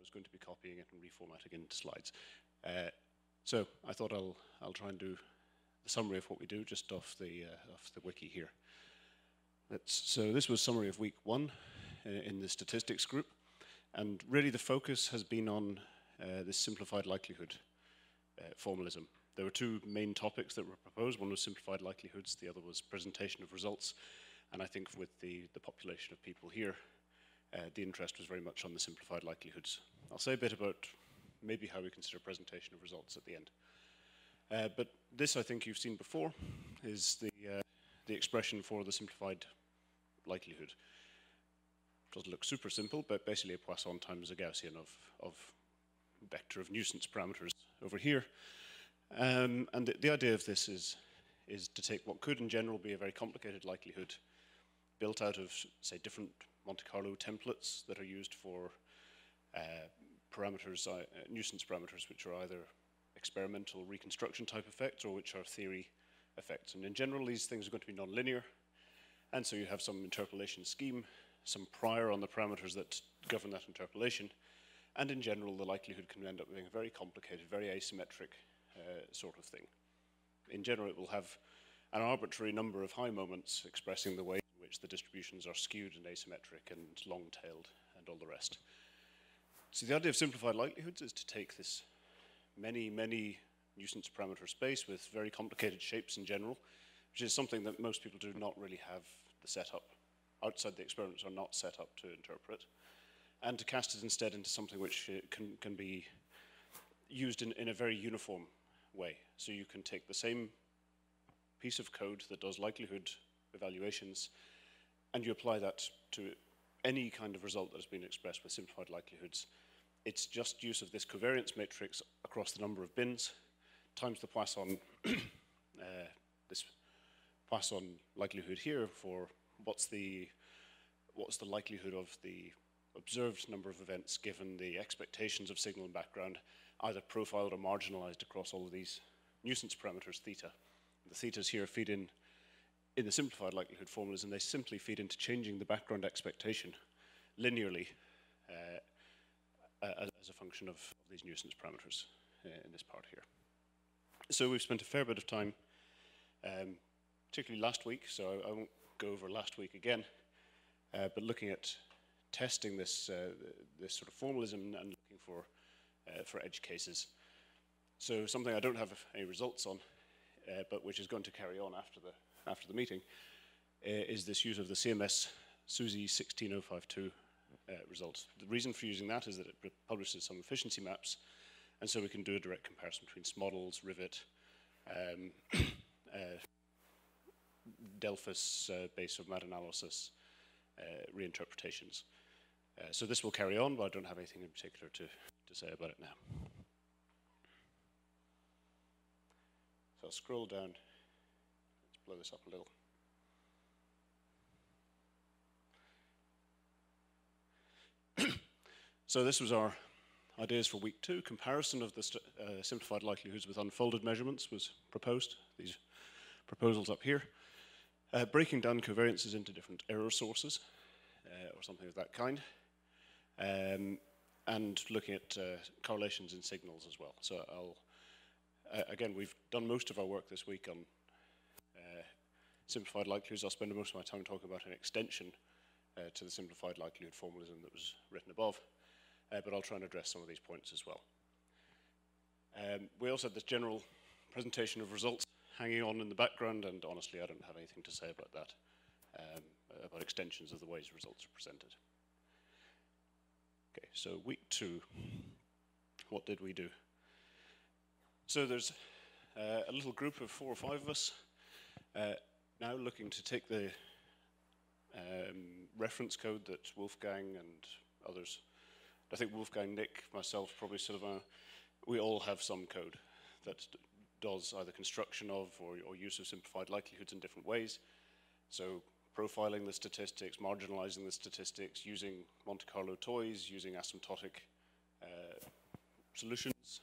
was going to be copying it and reformatting it into slides. So I thought I'll try and do the summary of what we do just off the wiki here. So this was summary of week 1 in the statistics group, and really the focus has been on this simplified likelihood formalism. There were 2 main topics that were proposed. One was simplified likelihoods, the other was presentation of results. And I think with the population of people here, the interest was very much on the simplified likelihoods. I'll say a bit about maybe how we consider presentation of results at the end. But this, I think you've seen before, is the expression for the simplified likelihood. It doesn't look super simple, but basically a Poisson times a Gaussian of vector of nuisance parameters over here. And the idea of this is to take what could in general be a very complicated likelihood built out of, say, different Monte Carlo templates that are used for parameters, nuisance parameters, which are either experimental reconstruction type effects or which are theory effects. And in general, these things are going to be nonlinear. And so you have some interpolation scheme, some prior on the parameters that govern that interpolation. And in general, the likelihood can end up being a very complicated, very asymmetric sort of thing. In general, it will have an arbitrary number of high moments expressing the way in which the distributions are skewed and asymmetric and long-tailed and all the rest. So the idea of simplified likelihoods is to take this many, many nuisance parameter space with very complicated shapes in general, which is something that most people do not really have the setup. Outside the experiments are not set up to interpret, and to cast it instead into something which can be used in a very uniform way. So you can take the same piece of code that does likelihood evaluations, and you apply that to any kind of result that has been expressed with simplified likelihoods. It's just use of this covariance matrix across the number of bins times the Poisson, this Poisson likelihood here for what's the likelihood of the observed number of events given the expectations of signal and background, either profiled or marginalized across all of these nuisance parameters, theta. The thetas here feed in the simplified likelihood formulas, and they simply feed into changing the background expectation linearly as a function of these nuisance parameters in this part here. So we've spent a fair bit of time, particularly last week, so I won't go over last week again, but looking at testing this sort of formalism and looking for edge cases. So something I don't have any results on, but which is going to carry on after the meeting, is this use of the CMS SUSY 16052 result. The reason for using that is that it publishes some efficiency maps, and so we can do a direct comparison between models, Rivet, Delphis base of meta-analysis, reinterpretations. So this will carry on, but I don't have anything in particular to say about it now. So I'll scroll down. Let's blow this up a little. So this was our ideas for week 2. Comparison of the simplified likelihoods with unfolded measurements was proposed. These proposals up here. Breaking down covariances into different error sources, or something of that kind. And looking at correlations in signals as well. So again, we've done most of our work this week on simplified likelihoods. I'll spend most of my time talking about an extension to the simplified likelihood formalism that was written above, but I'll try and address some of these points as well. We also had this general presentation of results hanging on in the background, and honestly, I don't have anything to say about that, about extensions of the ways results are presented. Okay, so week 2, what did we do? So there's a little group of 4 or 5 of us now looking to take the reference code that Wolfgang and others, I think Wolfgang, Nick, myself, probably Sylvain, we all have some code that does either construction of or use of simplified likelihoods in different ways. So profiling the statistics, marginalizing the statistics, using Monte Carlo toys, using asymptotic solutions.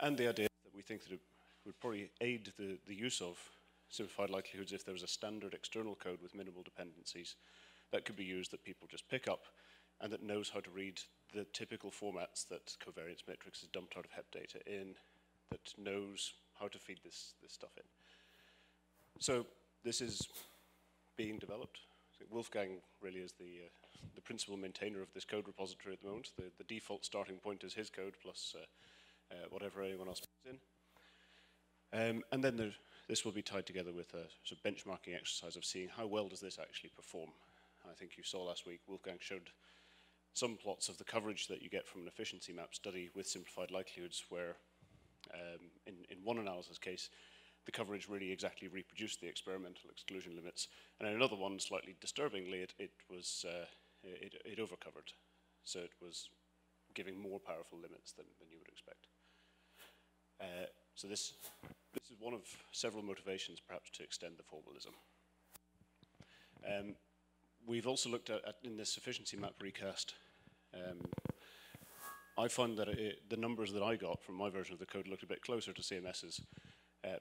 And the idea that we think that it would probably aid the use of simplified likelihoods if there was a standard external code with minimal dependencies that could be used that people just pick up and that knows how to read the typical formats that Covariance Matrix is dumped out of HEP data in, that knows how to feed this stuff in. So this is being developed. So Wolfgang really is the principal maintainer of this code repository at the moment. The default starting point is his code plus whatever anyone else puts in. And then this will be tied together with a sort of benchmarking exercise of seeing how well does this actually perform. I think you saw last week, Wolfgang showed some plots of the coverage that you get from an efficiency map study with simplified likelihoods where in one analysis case, the coverage really exactly reproduced the experimental exclusion limits. And in another one, slightly disturbingly, it overcovered. So it was giving more powerful limits than you would expect. So this is one of several motivations perhaps to extend the formalism. We've also looked at in this efficiency map recast, I found that the numbers that I got from my version of the code looked a bit closer to CMS's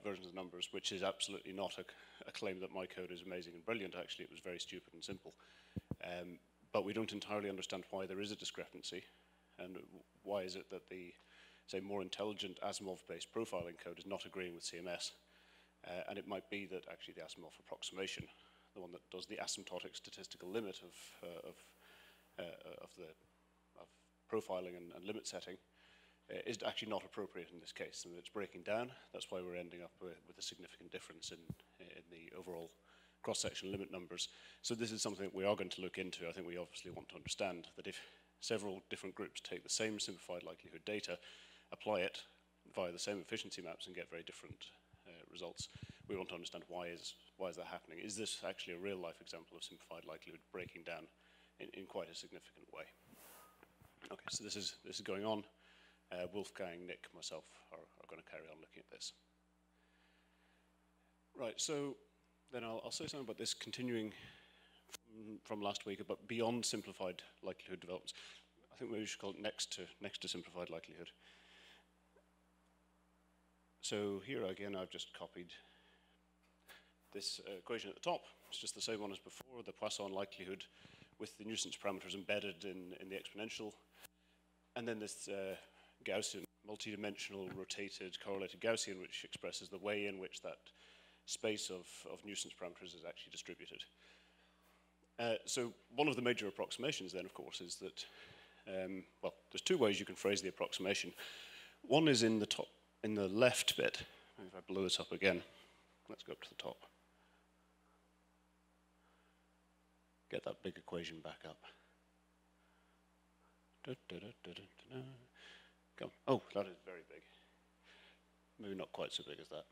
versions of numbers, which is absolutely not a claim that my code is amazing and brilliant. Actually, it was very stupid and simple. But we don't entirely understand why there is a discrepancy, and why is it that the, say, more intelligent Asimov-based profiling code is not agreeing with CMS. And it might be that actually the Asimov approximation, the one that does the asymptotic statistical limit of profiling and limit setting, is actually not appropriate in this case, and it's breaking down. That's why we're ending up with a significant difference in the overall cross-section limit numbers. So this is something that we are going to look into. I think we obviously want to understand that if several different groups take the same simplified likelihood data, apply it via the same efficiency maps and get very different results, we want to understand why is that happening. Is this actually a real-life example of simplified likelihood breaking down in quite a significant way? Okay, so this is going on. Wolfgang, Nick, myself are going to carry on looking at this. Right, so then I'll say something about this continuing from last week, about beyond simplified likelihood developments. I think maybe we should call it next to simplified likelihood. So here again, I've just copied this equation at the top. It's just the same one as before, the Poisson likelihood with the nuisance parameters embedded in the exponential. And then this Gaussian, multi-dimensional, rotated, correlated Gaussian, which expresses the way in which that space of nuisance parameters is actually distributed. So one of the major approximations then, of course, is that, well, there's two ways you can phrase the approximation. One is in the left bit. If I blow this up again, let's go up to the top. Get that big equation back up. Come. Oh, that is very big. Maybe not quite so big as that.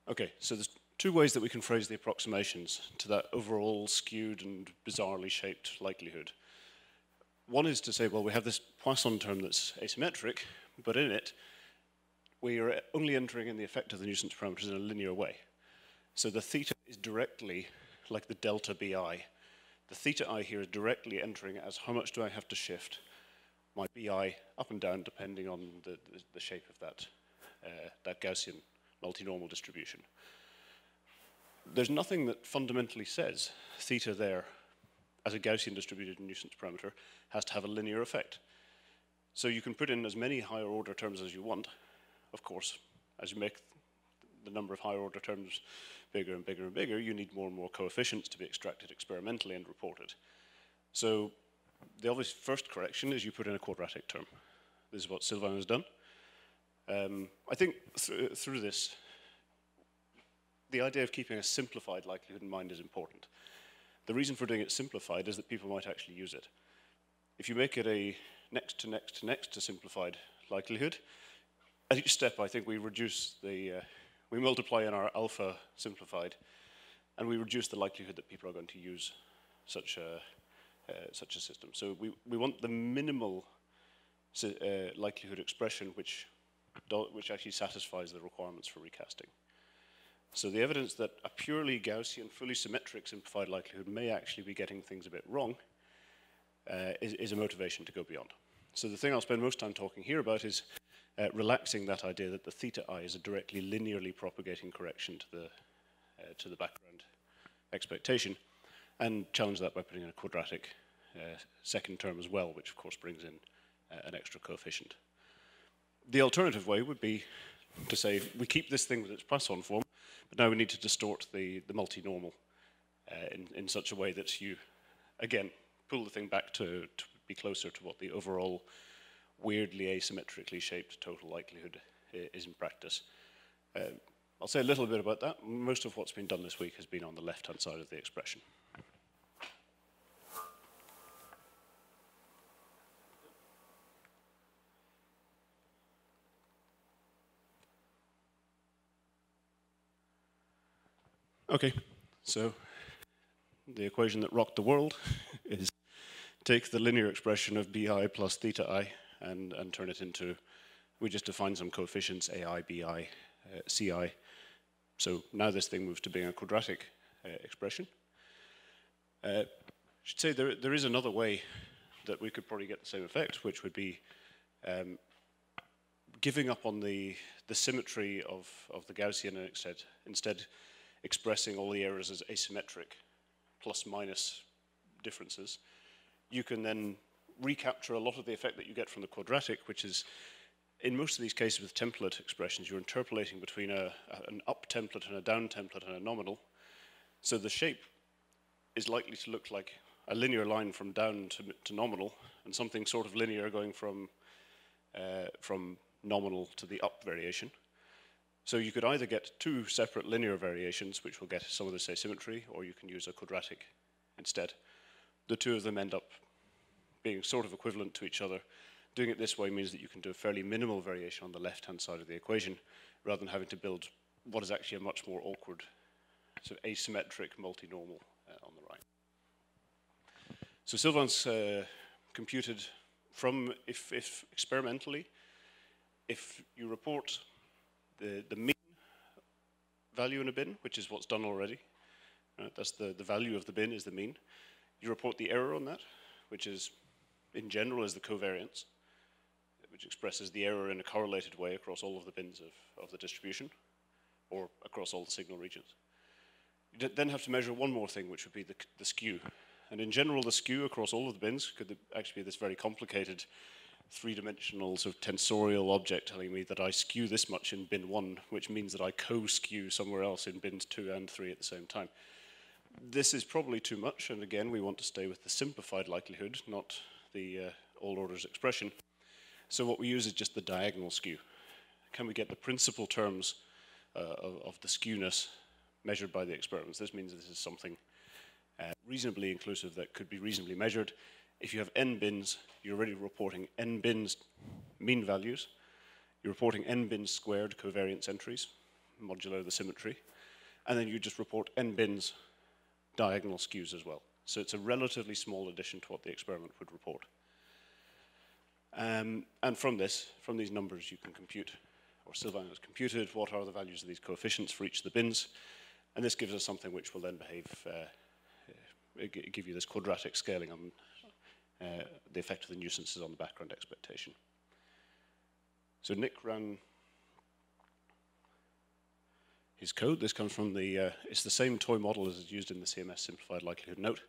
Okay, so there's two ways that we can phrase the approximations to that overall skewed and bizarrely shaped likelihood. One is to say, well, we have this Poisson term that's asymmetric, but in it, we are only entering in the effect of the nuisance parameters in a linear way. So the theta is directly like the delta bi. The theta I here is directly entering as how much do I have to shift my bi up and down depending on the shape of that Gaussian multinormal distribution. There's nothing that fundamentally says theta there as a Gaussian distributed nuisance parameter has to have a linear effect. So you can put in as many higher order terms as you want. Of course, as you make the number of higher order terms bigger and bigger and bigger, you need more and more coefficients to be extracted experimentally and reported. So the obvious first correction is you put in a quadratic term. This is what Sylvain has done. I think through this, the idea of keeping a simplified likelihood in mind is important. The reason for doing it simplified is that people might actually use it. If you make it a next to next to next to simplified likelihood, at each step I think we reduce the, we multiply in our alpha simplified, and we reduce the likelihood that people are going to use such a system. So we want the minimal likelihood expression which actually satisfies the requirements for recasting. So the evidence that a purely Gaussian, fully symmetric simplified likelihood may actually be getting things a bit wrong is a motivation to go beyond. So the thing I'll spend most time talking here about is relaxing that idea that the theta I is a directly linearly propagating correction to the background expectation, and challenge that by putting in a quadratic second term as well, which of course brings in an extra coefficient. The alternative way would be to say we keep this thing with its Poisson form, but now we need to distort the multi-normal in such a way that you, again, pull the thing back to be closer to what the overall weirdly asymmetrically shaped total likelihood is in practice. I'll say a little bit about that. Most of what's been done this week has been on the left-hand side of the expression. Okay, so the equation that rocked the world is take the linear expression of bi plus theta I and turn it into, we just define some coefficients, ai, bi, ci. So now this thing moves to being a quadratic expression. I should say there is another way that we could probably get the same effect, which would be giving up on the symmetry of the Gaussian and instead expressing all the errors as asymmetric plus minus differences. You can then recapture a lot of the effect that you get from the quadratic, which is, in most of these cases with template expressions, you're interpolating between an up template and a down template and a nominal. So the shape is likely to look like a linear line from down to nominal, and something sort of linear going from nominal to the up variation. So you could either get two separate linear variations, which will get some of this asymmetry, or you can use a quadratic instead. The two of them end up being sort of equivalent to each other. Doing it this way means that you can do a fairly minimal variation on the left-hand side of the equation, rather than having to build what is actually a much more awkward, sort of asymmetric multi-normal on the right. So Sylvain's computed from, if experimentally, if you report the mean value in a bin, which is what's done already, that's the value of the bin is the mean. You report the error on that, which is, in general, is the covariance, which expresses the error in a correlated way across all of the bins of the distribution, or across all the signal regions. You then have to measure one more thing, which would be the skew. And in general, the skew across all of the bins could actually be this very complicated three-dimensional sort of tensorial object telling me that I skew this much in bin 1, which means that I co-skew somewhere else in bins 2 and 3 at the same time. This is probably too much, and again, we want to stay with the simplified likelihood, not the all orders expression. So what we use is just the diagonal skew. Can we get the principal terms of the skewness measured by the experiments? This means this is something reasonably inclusive that could be reasonably measured. If you have n bins, you're already reporting n bins mean values. You're reporting n bins squared covariance entries, modulo the symmetry. And then you just report n bins diagonal skews as well. So it's a relatively small addition to what the experiment would report. And from these numbers, you can compute, or Sylvain has computed, what are the values of these coefficients for each of the bins. And this gives us something which will then behave, give you this quadratic scaling on the effect of the nuisances on the background expectation. So Nick ran his code. This comes from it's the same toy model as is used in the CMS Simplified Likelihood Note.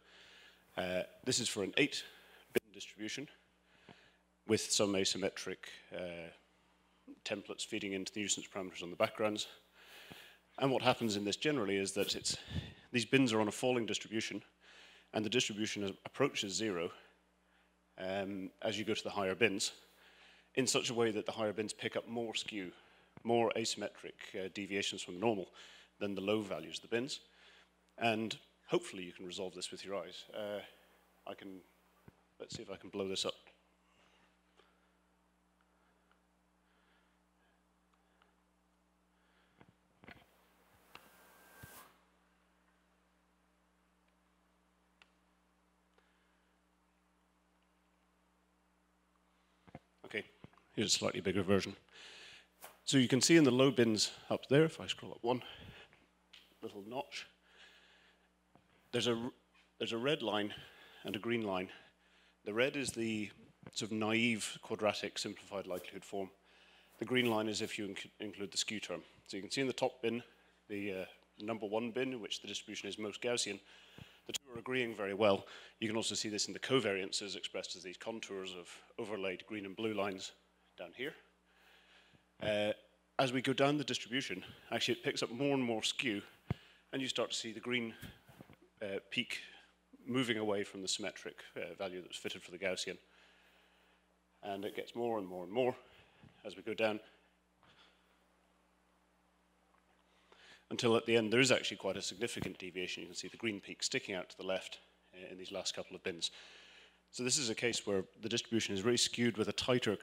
This is for an 8-bin distribution with some asymmetric templates feeding into the nuisance parameters on the backgrounds. And what happens in this generally is that these bins are on a falling distribution, and the distribution approaches 0 as you go to the higher bins, in such a way that the higher bins pick up more skew, more asymmetric deviations from the normal than the low values of the bins. And hopefully you can resolve this with your eyes. Let's see if I can blow this up. Okay, here's a slightly bigger version. So you can see in the low bins up there, if I scroll up one little notch, there's a red line and a green line. The red is the sort of naive quadratic simplified likelihood form. The green line is if you include the skew term. So you can see in the top bin, the number 1 bin, in which the distribution is most Gaussian, the two are agreeing very well. You can also see this in the covariances expressed as these contours of overlaid green and blue lines down here. As we go down the distribution, actually it picks up more and more skew, and you start to see the green peak moving away from the symmetric value that was fitted for the Gaussian. And it gets more and more and more as we go down, until at the end there is actually quite a significant deviation. You can see the green peak sticking out to the left in these last couple of bins. So this is a case where the distribution is really skewed with a tighter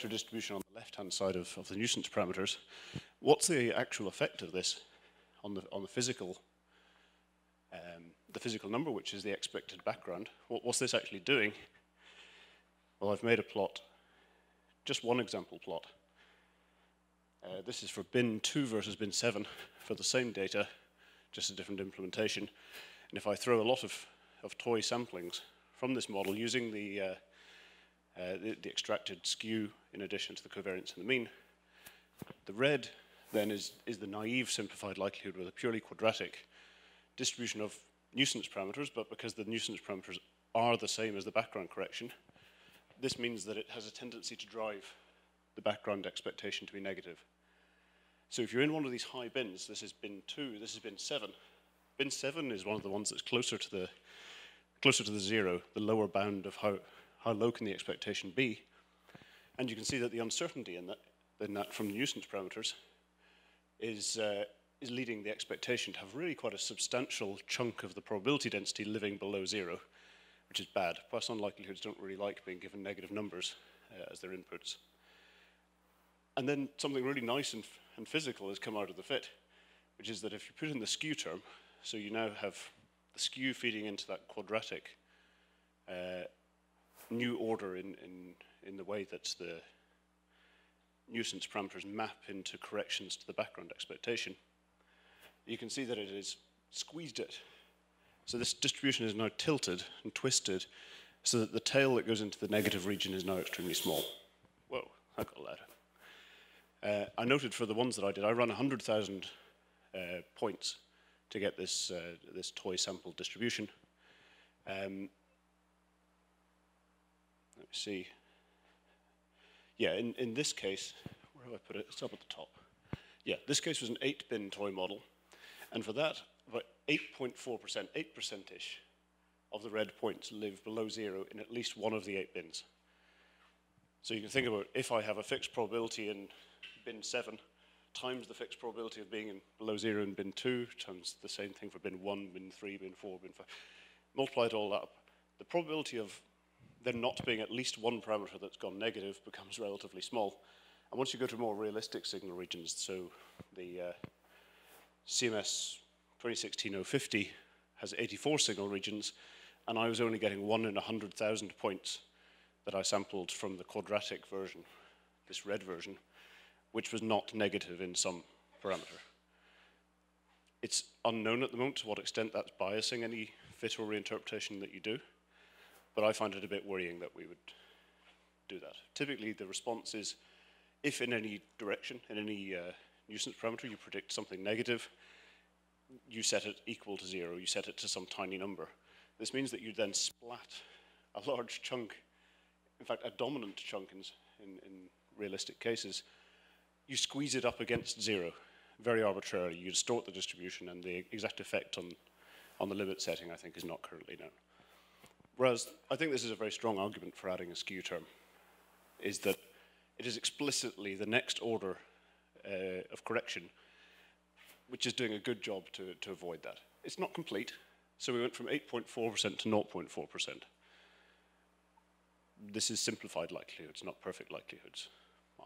distribution on the left-hand side of the nuisance parameters. What's the actual effect of this on the physical number, which is the expected background? What's this actually doing? Well, I've made a plot, just one example plot. This is for bin 2 versus bin 7 for the same data, just a different implementation. And if I throw a lot of toy samplings from this model using the extracted skew in addition to the covariance and the mean, the red then is the naive simplified likelihood with a purely quadratic distribution of nuisance parameters, but because the nuisance parameters are the same as the background correction, this means that it has a tendency to drive the background expectation to be negative. So if you're in one of these high bins, this is bin 2, this is bin 7. Bin 7 is one of the ones that's closer to the zero, the lower bound of how low can the expectation be. And you can see that the uncertainty in that from the nuisance parameters is leading the expectation to have really quite a substantial chunk of the probability density living below zero, which is bad. Poisson likelihoods don't really like being given negative numbers as their inputs. And then something really nice and physical has come out of the fit, which is that if you put in the skew term, so you now have the skew feeding into that quadratic new order in the way that the nuisance parameters map into corrections to the background expectation, you can see that it has squeezed it. So this distribution is now tilted and twisted so that the tail that goes into the negative region is now extremely small. Whoa, I got loud. I noted for the ones that I did, I ran 100,000 points to get this toy sample distribution. Let me see. Yeah, in this case, where have I put it? It's up at the top. Yeah, this case was an 8-bin toy model. And for that, about 8.4%, 8%-ish of the red points live below zero in at least one of the 8 bins. So you can think about if I have a fixed probability in bin 7 times the fixed probability of being in below zero in bin 2 times the same thing for bin 1, bin 3, bin 4, bin 5. Multiply it all up. The probability of there not being at least one parameter that's gone negative becomes relatively small. And once you go to more realistic signal regions, so the CMS 2016-050 has 84 signal regions, and I was only getting 1 in 100,000 points that I sampled from the quadratic version, this red version, which was not negative in some parameter. It's unknown at the moment to what extent that's biasing any fit or reinterpretation that you do, but I find it a bit worrying that we would do that. Typically, the response is, if in any direction, in any nuisance parameter, you predict something negative, you set it equal to zero, you set it to some tiny number. This means that you then splat a large chunk, in fact, a dominant chunk in realistic cases. You squeeze it up against zero, very arbitrarily. You distort the distribution, and the exact effect on the limit setting, I think, is not currently known. Whereas, I think this is a very strong argument for adding a skew term, is that it is explicitly the next order of correction, which is doing a good job to avoid that. It's not complete, so we went from 8.4% to 0.4%. This is simplified likelihoods, not perfect likelihoods.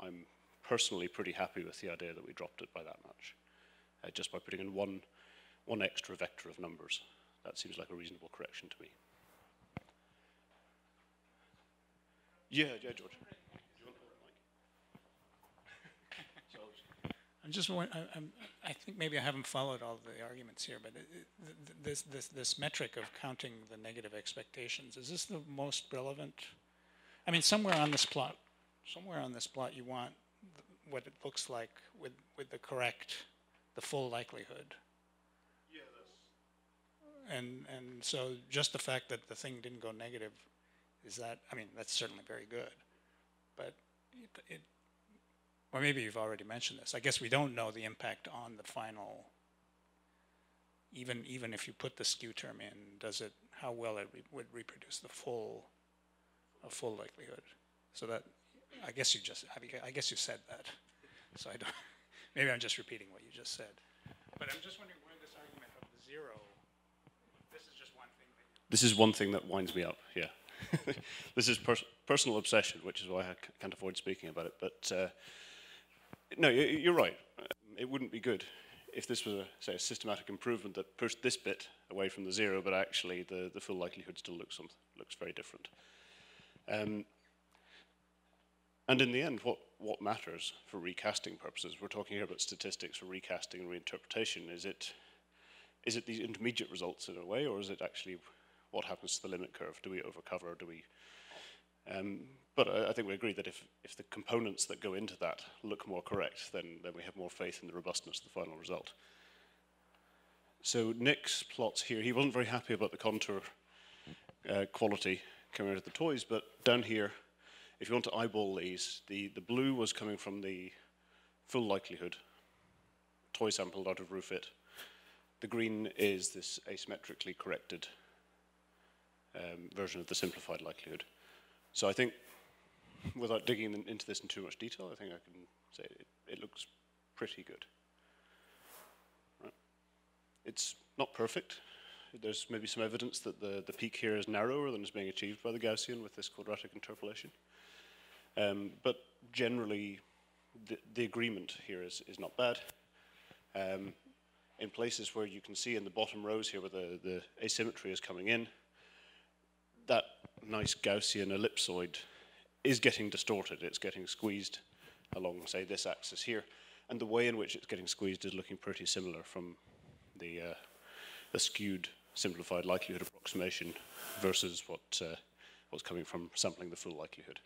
I'm personally pretty happy with the idea that we dropped it by that much, just by putting in one extra vector of numbers. That seems like a reasonable correction to me. Yeah, George. Do you want to hold the mic? I'm just wondering, I think maybe I haven't followed all the arguments here, but this metric of counting the negative expectations, is this the most relevant? I mean, somewhere on this plot you want what it looks like with the full likelihood. Yeah, and so just the fact that the thing didn't go negative, is that, I mean, that's certainly very good. But or maybe you've already mentioned this. I guess we don't know the impact on the final, even if you put the skew term in, how well it would reproduce a full likelihood. So that, I guess you said that. So I don't, maybe I'm just repeating what you just said. But I'm just wondering where this argument of the zero, this is just one thing that This is one thing that winds me up, yeah. This is personal obsession, which is why I can't avoid speaking about it. But no, you're right. It wouldn't be good if this was, say, a systematic improvement that pushed this bit away from the zero, but actually the full likelihood still looks very different. And in the end, what matters for recasting purposes? We're talking here about statistics for recasting and reinterpretation. Is it these intermediate results in a way, or is it actually what happens to the limit curve? Do we overcover? Do we? But I think we agree that if the components that go into that look more correct, then we have more faith in the robustness of the final result. So Nick's plots here, he wasn't very happy about the contour quality coming out of the toys, but down here, if you want to eyeball these, the blue was coming from the full likelihood, toy sampled out of RuFit. The green is this asymmetrically corrected version of the simplified likelihood. So I think, without digging into this in too much detail, I think I can say it looks pretty good. Right. It's not perfect. There's maybe some evidence that the peak here is narrower than is being achieved by the Gaussian with this quadratic interpolation. But generally, the agreement here is not bad. In places where you can see in the bottom rows here where the asymmetry is coming in, that nice Gaussian ellipsoid is getting distorted. It's getting squeezed along, say, this axis here. And the way in which it's getting squeezed is looking pretty similar from the skewed simplified likelihood approximation versus what's coming from sampling the full likelihood.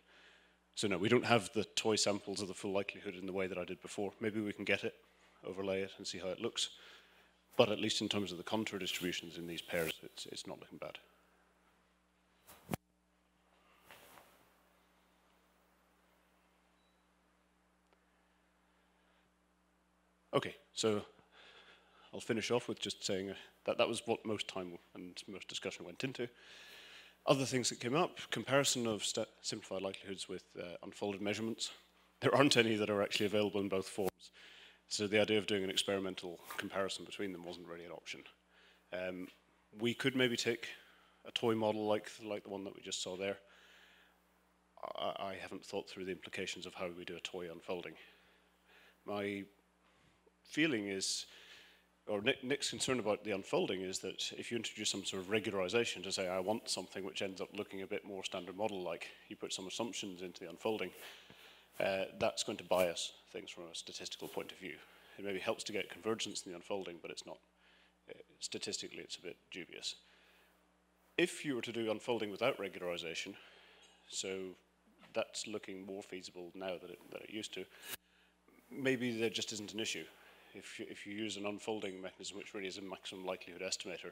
So no, we don't have the toy samples of the full likelihood in the way that I did before. Maybe we can get it, overlay it, and see how it looks. But at least in terms of the contour distributions in these pairs, it's not looking bad. Okay, so I'll finish off with just saying that was what most time and most discussion went into. Other things that came up, comparison of simplified likelihoods with unfolded measurements. There aren't any that are actually available in both forms. So the idea of doing an experimental comparison between them wasn't really an option. We could maybe take a toy model like the one that we just saw there. I haven't thought through the implications of how we do a toy unfolding. My feeling is, or Nick's concern about the unfolding is that if you introduce some sort of regularization to say, I want something which ends up looking a bit more standard model-like, you put some assumptions into the unfolding, that's going to bias things from a statistical point of view. It maybe helps to get convergence in the unfolding, but it's not, statistically it's a bit dubious. If you were to do unfolding without regularization, so that's looking more feasible now than it used to, maybe there just isn't an issue. If you use an unfolding mechanism, which really is a maximum likelihood estimator,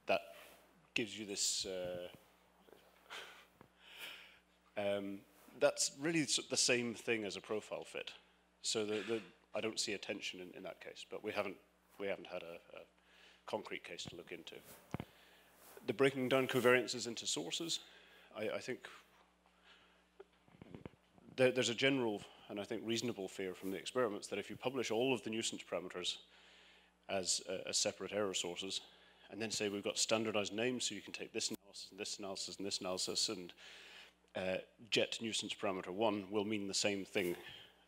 that gives you this, that's really the same thing as a profile fit. So I don't see a tension in that case, but we haven't had a concrete case to look into. The breaking down covariances into sources, I think there's a general and I think reasonable fear from the experiments that if you publish all of the nuisance parameters as separate error sources, and then say we've got standardized names, so you can take this analysis and this analysis and this analysis, and jet nuisance parameter 1 will mean the same thing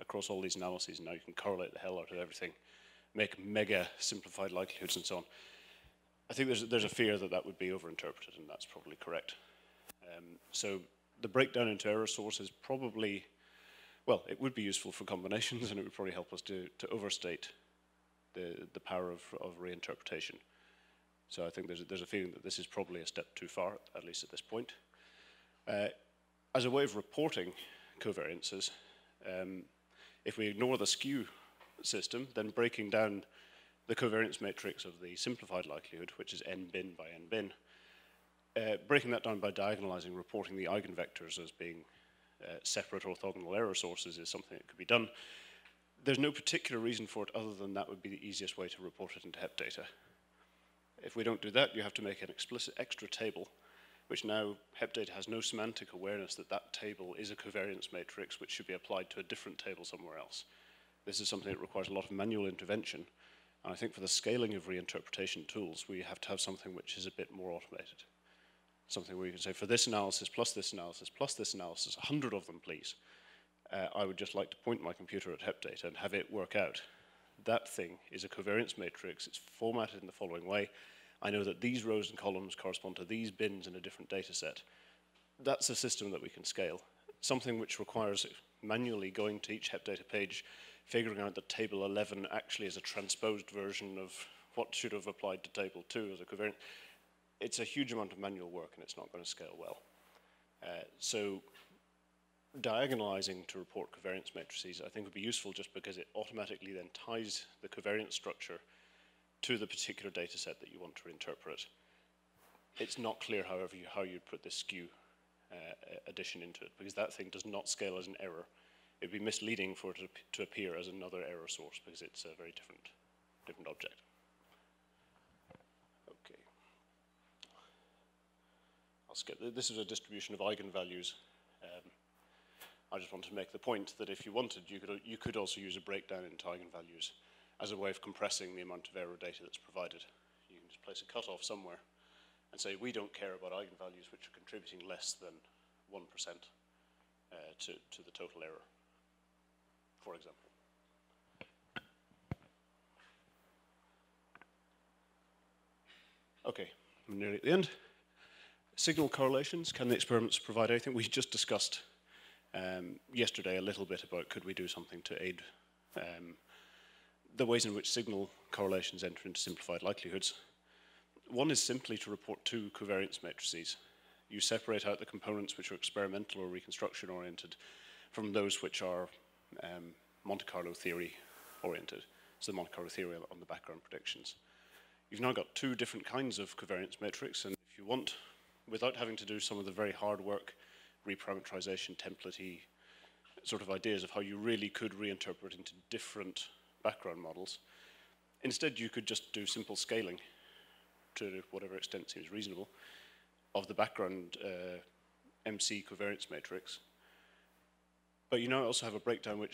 across all these analyses, and now you can correlate the hell out of everything, make mega simplified likelihoods and so on. I think there's a fear that would be overinterpreted, and that's probably correct. So the breakdown into error sources probably, well, it would be useful for combinations, and it would probably help us to overstate the power of reinterpretation. So I think there's a feeling that this is probably a step too far, at least at this point. As a way of reporting covariances, if we ignore the skew system, then breaking down the covariance matrix of the simplified likelihood, which is n bin by n bin, breaking that down by diagonalizing, reporting the eigenvectors as being separate orthogonal error sources is something that could be done. There's no particular reason for it other than that would be the easiest way to report it into HEP data. If we don't do that, you have to make an explicit extra table, which now HEP data has no semantic awareness that that table is a covariance matrix which should be applied to a different table somewhere else. This is something that requires a lot of manual intervention. And I think for the scaling of reinterpretation tools, we have to have something which is a bit more automated. Something where you can say, for this analysis, plus this analysis, plus this analysis, 100 of them, please. I would just like to point my computer at HEP data and have it work out. That thing is a covariance matrix. It's formatted in the following way. I know that these rows and columns correspond to these bins in a different data set. That's a system that we can scale. Something which requires manually going to each HEP data page, figuring out that table 11 actually is a transposed version of what should have applied to table 2 as a covariance. It's a huge amount of manual work and it's not going to scale well. So diagonalizing to report covariance matrices I think would be useful just because it automatically then ties the covariance structure to the particular data set that you want to reinterpret. It's not clear, however, how you'd put this skew addition into it, because that thing does not scale as an error. It would be misleading for it to appear as another error source because it's a very different object. Okay. I'll skip. This is a distribution of eigenvalues. I just want to make the point that if you wanted, you could also use a breakdown into eigenvalues as a way of compressing the amount of error data that's provided. You can just place a cutoff somewhere and say, we don't care about eigenvalues which are contributing less than 1% to the total error, for example. Okay, I'm nearly at the end. Signal correlations, can the experiments provide anything? We just discussed yesterday a little bit about could we do something to aid the ways in which signal correlations enter into simplified likelihoods. One is simply to report two covariance matrices. You separate out the components which are experimental or reconstruction oriented from those which are Monte Carlo theory oriented. So the Monte Carlo theory on the background predictions. You've now got two different kinds of covariance matrix, and if you want, without having to do some of the very hard work, reparametrization, template-y sort of ideas of how you really could reinterpret into different background models. Instead, you could just do simple scaling to whatever extent seems reasonable of the background MC covariance matrix. But you now also have a breakdown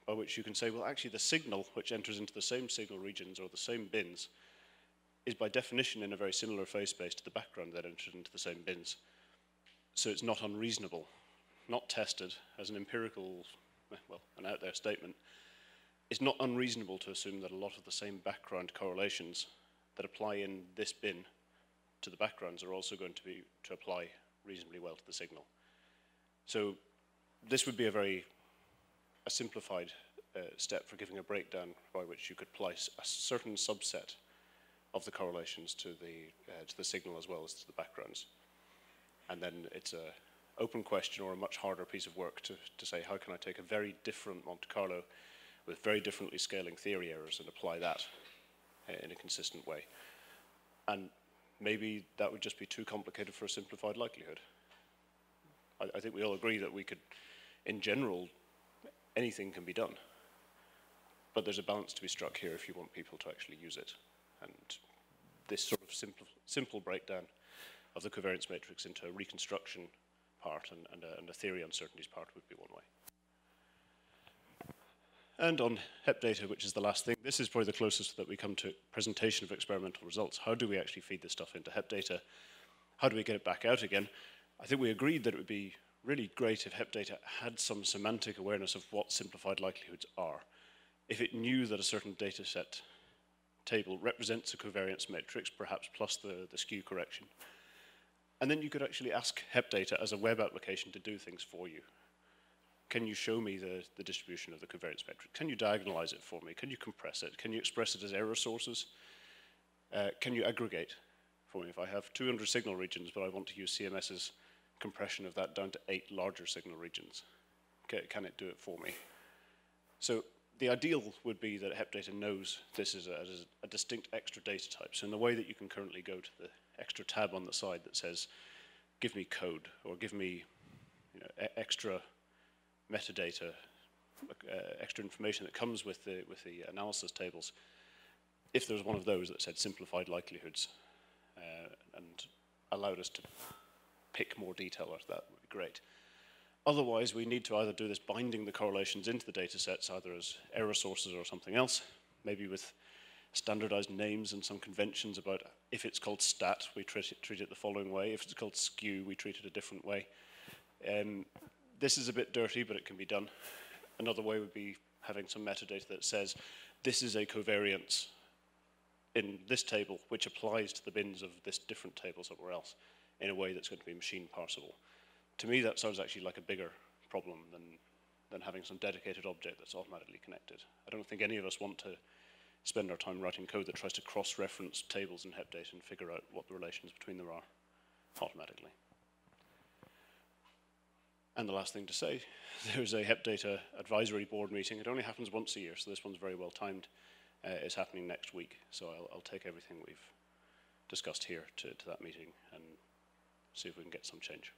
by which you can say, well, actually the signal which enters into the same signal regions or the same bins is by definition in a very similar phase space to the background that entered into the same bins. So it's not unreasonable, not tested as an empirical, well, an out there statement. It's not unreasonable to assume that a lot of the same background correlations that apply in this bin to the backgrounds are also going to apply reasonably well to the signal. So this would be a simplified step for giving a breakdown by which you could place a certain subset of the correlations to the signal as well as to the backgrounds. And then it's an open question or a much harder piece of work to say, how can I take a very different Monte Carlo with very differently scaling theory errors and apply that in a consistent way. And maybe that would just be too complicated for a simplified likelihood. I think we all agree that we could, in general, anything can be done. But there's a balance to be struck here if you want people to actually use it. And this sort of simple breakdown of the covariance matrix into a reconstruction part and a theory uncertainties part would be one way. And on HEP data, which is the last thing, this is probably the closest that we come to presentation of experimental results. How do we actually feed this stuff into HEP data? How do we get it back out again? I think we agreed that it would be really great if HEP data had some semantic awareness of what simplified likelihoods are. If it knew that a certain data set table represents a covariance matrix, perhaps plus the skew correction. And then you could actually ask HEP data as a web application to do things for you. Can you show me the distribution of the covariance matrix? Can you diagonalize it for me? Can you compress it? Can you express it as error sources? Can you aggregate for me? If I have 200 signal regions, but I want to use CMS's compression of that down to 8 larger signal regions, can it do it for me? So the ideal would be that hep data knows this is a distinct extra data type. So in the way that you can currently go to the extra tab on the side that says, give me code, or give me extra metadata, extra information that comes with the analysis tables. If there was one of those that said simplified likelihoods and allowed us to pick more detail out of that, would be great. Otherwise, we need to either do this binding the correlations into the data sets, either as error sources or something else, maybe with standardized names and some conventions about if it's called stat, we treat it the following way. If it's called skew, we treat it a different way. This is a bit dirty, but it can be done. Another way would be having some metadata that says, this is a covariance in this table, which applies to the bins of this different table somewhere else, in a way that's going to be machine parsable. To me, that sounds actually like a bigger problem than having some dedicated object that's automatically connected. I don't think any of us want to spend our time writing code that tries to cross-reference tables in hep data and figure out what the relations between them are automatically. And the last thing to say, there's a hep data advisory board meeting. It only happens once a year, so this one's very well timed. It's happening next week, so I'll take everything we've discussed here to that meeting and see if we can get some change.